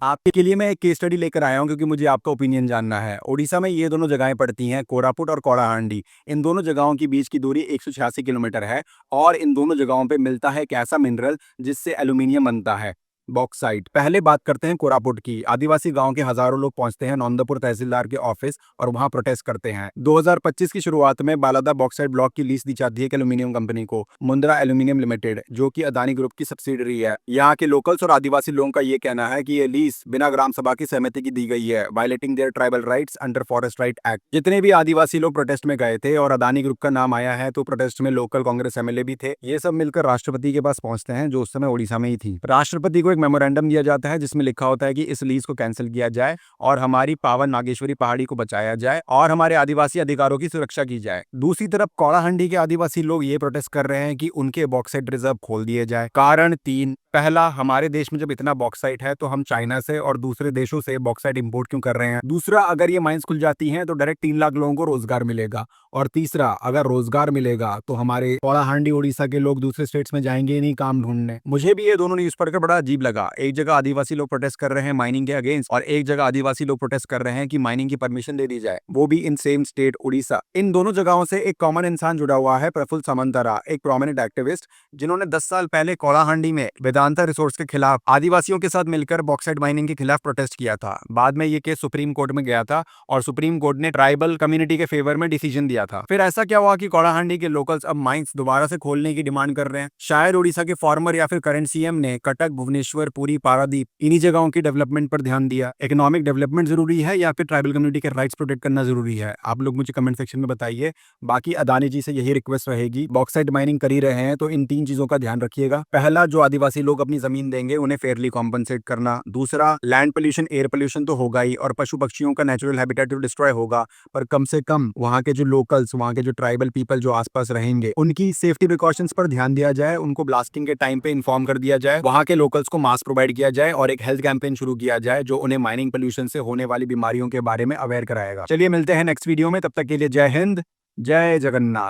आपके लिए मैं एक केस स्टडी लेकर आया हूं क्योंकि मुझे आपका ओपिनियन जानना है। ओडिशा में ये दोनों जगहें पड़ती हैं, कोरापुट और कलाहांडी। इन दोनों जगहों के बीच की दूरी 186 किलोमीटर है और इन दोनों जगहों पे मिलता है एक ऐसा मिनरल जिससे एल्यूमिनियम बनता है, बॉक्साइट। पहले बात करते हैं कोरापुट की। आदिवासी गांव के हजारों लोग पहुंचते हैं नौंदापुर तहसीलदार के ऑफिस और वहां प्रोटेस्ट करते हैं। 2025 की शुरुआत में बालादा बॉक्साइट ब्लॉक की लीज दी जाती है एक एल्यूमिनियम कंपनी को, मुंद्रा एल्यूमिनियम लिमिटेड, जो कि अदानी ग्रुप की सब्सिडरी है। यहाँ के लोकल्स और आदिवासी लोगों का ये कहना है कि ये लीज बिना ग्राम सभा की सहमति की दी गई है, violating their tribal rights under forest right act. जितने भी आदिवासी लोग प्रोटेस्ट में गए थे और अदानी ग्रुप का नाम आया है तो प्रोटेस्ट में लोकल कांग्रेस एमएलए भी थे। ये सब मिलकर राष्ट्रपति के पास पहुंचते हैं, जो उस समय ओडिशा में ही थी। राष्ट्रपति को एक मेमोरेंडम दिया जाता है जिसमें लिखा होता है कि इस लीज को कैंसिल किया जाए और हमारी पावन नागेश्वरी पहाड़ी को बचाया जाए और हमारे आदिवासी अधिकारों की सुरक्षा की जाए। दूसरी तरफ कलाहांडी के आदिवासी लोग ये प्रोटेस्ट कर रहे हैं कि उनके बॉक्साइट रिजर्व खोल दिए जाए। कारण तीन। पहला, हमारे देश में जब इतना बॉक्साइट है तो हम चाइना से और दूसरे देशों से बॉक्साइट इंपोर्ट क्यों कर रहे हैं। दूसरा, अगर ये माइंस खुल जाती हैं तो डायरेक्ट 3 लाख लोगों को रोजगार मिलेगा। और तीसरा, अगर रोजगार मिलेगा तो हमारे कलाहांडी उड़ीसा के लोग दूसरे स्टेट्स में जाएंगे ही नहीं काम ढूंढने। मुझे भी ये दोनों न्यूज पढ़कर बड़ा अजीब लगा। एक जगह आदिवासी लोग प्रोटेस्ट कर रहे हैं माइनिंग के अगेंस्ट और एक जगह आदिवासी लोग प्रोटेस्ट कर रहे हैं कि माइनिंग की परमिशन दे दी जाए, वो भी इन सेम स्टेट उड़ीसा। इन दोनों जगहों से एक कॉमन इंसान जुड़ा हुआ है, प्रफुल्ल सामंतरा, एक प्रोमिनेंट एक्टिविस्ट जिन्होंने 10 साल पहले कलाहांडी में वेदांता रिसोर्स के खिलाफ आदिवासियों के साथ मिलकर बॉक्साइट माइनिंग के खिलाफ प्रोटेस्ट किया था। बाद में ये केस सुप्रीम कोर्ट में गया था और सुप्रीम कोर्ट ने ट्राइबल कम्युनिटी के फेवर में डिसीजन दिया था। फिर ऐसा क्या हुआ कि कलाहांडी के लोकल्स अब माइंस दोबारा से खोलने की डिमांड कर रहे हैं। शायद उड़ीसा के फॉर्मर या फिर करंट सीएम ने कटक, भुवनेश्वर, पुरी, पारादीप इन्हीं जगहों की डेवलपमेंट पर ध्यान दिया। इकोनॉमिक डेवलपमेंट जरूरी है या फिर ट्राइबल कम्युनिटी के राइट्स प्रोटेक्ट करना जरूरी है? आप लोग मुझे कमेंट सेक्शन में बताइए। बाकी अदानी जी से यही रिक्वेस्ट रहेगी, बॉक्साइट माइनिंग कर ही रहे हैं तो इन 3 चीजों का ध्यान रखिएगा। पहला, जो आदिवासी लोग अपनी जमीन देंगे उन्हें फेयरली कॉम्पनसेट करना। दूसरा, लैंड पोल्यूशन, एयर पोल्यूशन तो होगा ही और पशु पक्षियों का नेचुरल हैबिटेट तो डिस्ट्रॉय होगा, पर कम से कम वहाँ के जो लोकल्स, वहाँ के जो ट्राइबल पीपल जो आसपास रहेंगे, उनकी सेफ्टी प्रिकॉशंस पर ध्यान दिया जाए, उनको ब्लास्टिंग के टाइम पे इन्फॉर्म कर दिया जाए, वहाँ के लोकल्स को मास्क प्रोवाइड किया जाए और एक हेल्थ कैंपेन शुरू किया जाए जो उन्हें माइनिंग पोल्यूशन से होने वाली बीमारियों के बारे में अवेयर कराएगा। चलिए मिलते हैं नेक्स्ट वीडियो में, तब तक के लिए जय हिंद, जय जगन्नाथ।